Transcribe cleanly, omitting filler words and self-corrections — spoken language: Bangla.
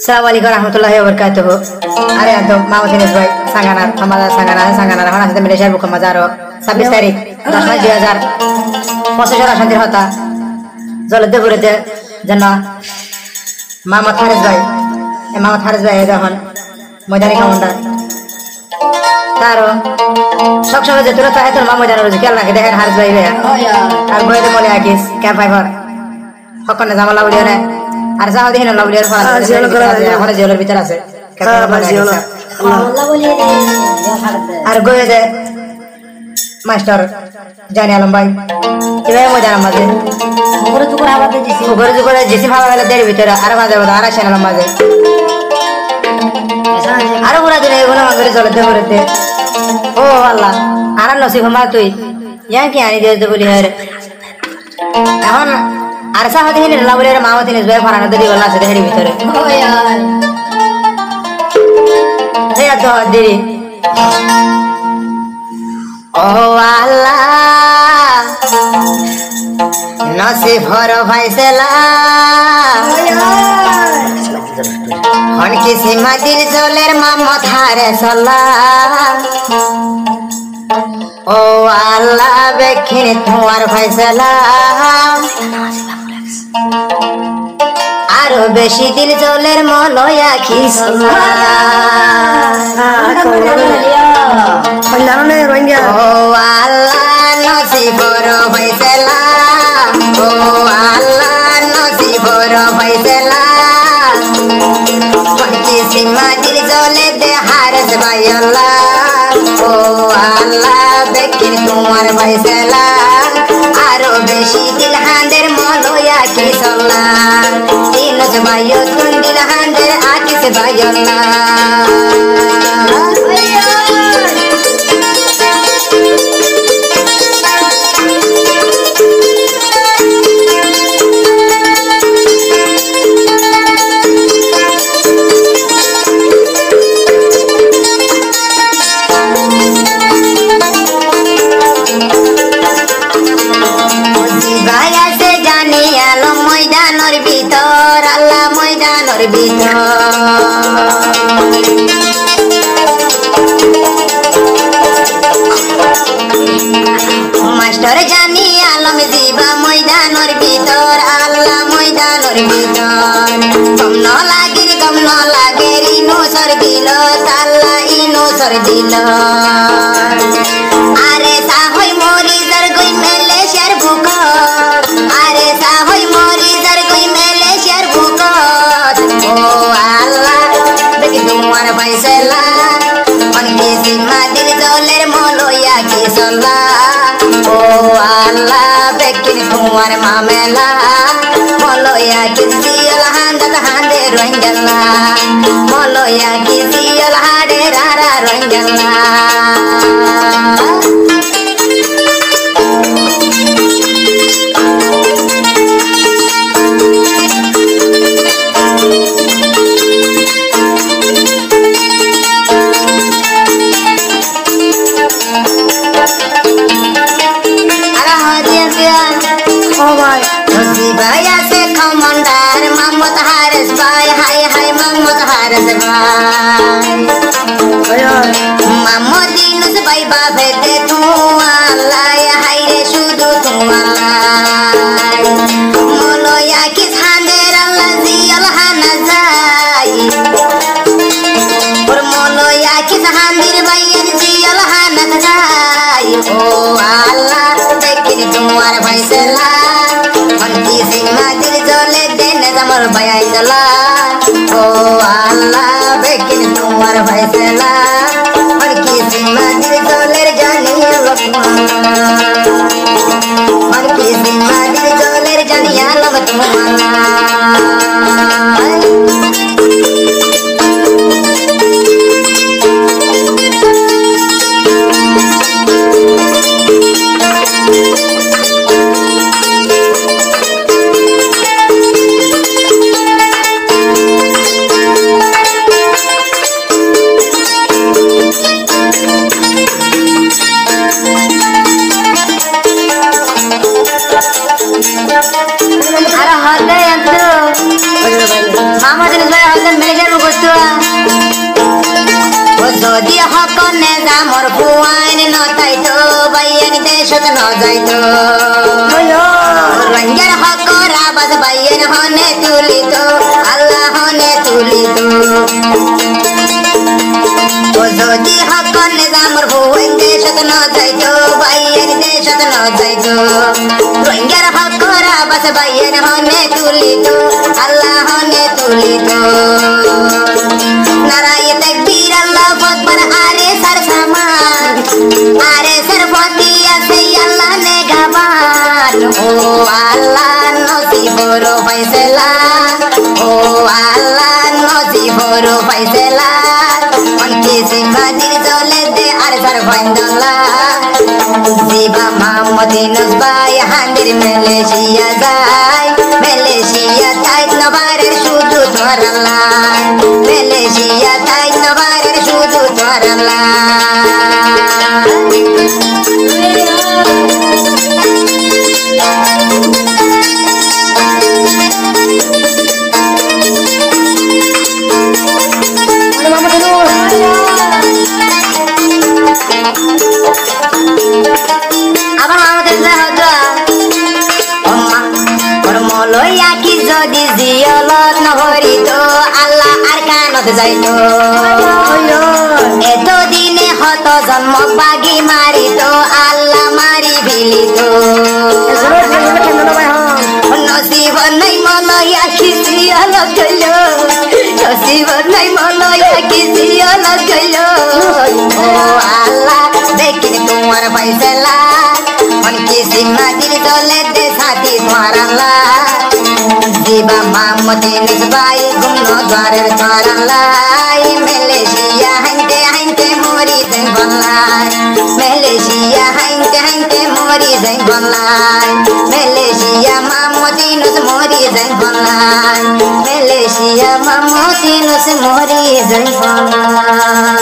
Assalamualaikum warahmatullahi wabarakatuh. Are anto mau jenis baik sanganar এখন আছে মালয়েশিয়ার বুকে মাজারো 26 তারিখ 10 মাস 2025 শান্তির হতা জলদে ঘুরেতে জন্য মামা হারিস ভাই যখন ময়দানি কমান্ডার তারও সবসময় যে তোরা তাহে তোর মা ময়দানের রোজ খেয়াল রাখে দেখেন হারিস ভাই আর বইতে মলে আকিস ক্যাম্প ফাইভার হকনে জামালা উড়িয়ে নেয় আর সাহা দেখেন লাউলিয়ার এখন জেলের ভিতর আছে আর গয়ে দে মাস্টার জানি আলম ভাই এভাবে মজা মাঝে উপরে জুকরে জেসি ভাবা গেলে দেড় ভিতরে আর মাঝে আর আসেন আলম মাঝে আরো ঘোরা দিনে এগুলো মাঝে চলেতে ঘুরেতে ও আল্লাহ আর নসিব মা তুই ইয়া কি আনি দিয়ে বলি হ্যাঁ এখন আর সাহা দেখেন লাউলিয়ার মামা তিনি জয় ফারানো দেরি গলা আছে দেড় ভিতরে দেরি ও আল্লাহ নসিব হর ভাইসেলা হন কিসি মাদির জলের মামত হারে সল্লা ও আল্লাহ বেখিনি তোমার ভাইসেলা আরো বেশি দিল জলের মলয়া কি ও আল্লাহ নসিবর ভাইসেলা ও আল্লাহ নসিবর ভাইসেলা সীমা দিল জলে দে হারস ভাই আল্লাহ ও আল্লাহ বেকির তোমার ভাইসেলা আরো বেশি দিল হাঁদের মলয়া কি সল্লা দিনস ভাইও তুন দিল হাঁদের আকিস ভাই আল্লাহ মাস্টার জানি আলম দিবা ময়দানের ভিতর আল্লাহ ময়দানের ভিতর কম ন লাগে ইনু সর দিল আল্লাহ ইনু সর দিল আরে সাহই মরি জর গই মেলে শের বুক আরে সাহই মরি জর গই মেলে শের বুক ও আল্লাহ দেখি তোমার ভাইসেলা অনেকে সীমা দিল জলের মলয়া কি সল্লা ও আল্লাহ বেকিন তোমার মামেলা মলয়া কি সিয়ল হাঁদত হাঁদে রঞ্জলা মলয়া কি সিয়ল হাঁদে রারা রঞ্জলা মামদিনুস ভাই বাবে দে তোমাল্লাই হাইরে শুধু তোমাল্লাই মলয়া কি হাঁদের আল্লাহ জিয়াল হানা যাই ওর মলয়া কি হাঁদের ভাইয়ের জিয়াল হানা যাই ও আল্লাহ দেখিনি তোমার ভাইসেলা হন্তি সীমা দিল জলে দেন জামর ভাই জলা ও আল্লাহ বেকিন তোমার ভাইসেলা আর কি সীমা দিল জলের জানিয়া লক্ষ্মণা আর কি সীমা দিল জলের জানিয়া Lakshmana Mama jenis bayar dan mereka হকনে জামর ফুয়াইন নতাইতো বাইয়েন দেশত ন যাইতো রঙ্গের হকর আবাজ বাইয়েন হনে তুলিত আল্লাহ হনে তুলিত ও যদি হকনে জামর ফুয়াইন দেশত ন যাইতো বাইয়েন দেশত ন যাইতো রঙ্গের হকর আবাজ বাইয়েন হনে তুলিত আল্লাহ হনে তুলিত নারায়ে তাকবীর আল্লাহু আকবার আরে সর সামান আরে সরবতি আছে আল্লাহ নে গাবান ও আল্লাহ নসিবর ফয়সালা ও আল্লাহ নসিবর ফয়সালা মনকে সিমাদির চলে দে আর সর ফয়ন্দলা জিবা মোহাম্মদ নসবাই হান্দির মালয়েশিয়া যায় মালয়েশিয়া তাই নবারের শুধু ধরালা মালয়েশিয়া তাই নবারের শুধু ধরালা লইয়া কি যদি জিয়লত নহরিত আল্লাহ আর কানত যাইতো এত দিনে হত জন্ম বাগি মারিত আল্লাহ মারি ভিলিত নসিব নাই মলয়া কি জিয়লত গইল নসিব নাই মলয়া কি জিয়লত গইল ও আল্লাহ দেখিন তোমার ফয়সালা মনকি সিমাদির দলে দে সাথী তোমার আল্লাহ জিবা মোহাম্মদ নসবাই গুমনো দ্বারের ধরালাই মালয়েশিয়া হাইতে হাইতে মরি যাই বললাই মালয়েশিয়া হাইতে হাইতে মরি যাই বললাই মালয়েশিয়া মোহাম্মদ নস মরি যাই বললাই মালয়েশিয়া মোহাম্মদ নস মরি যাই বললাই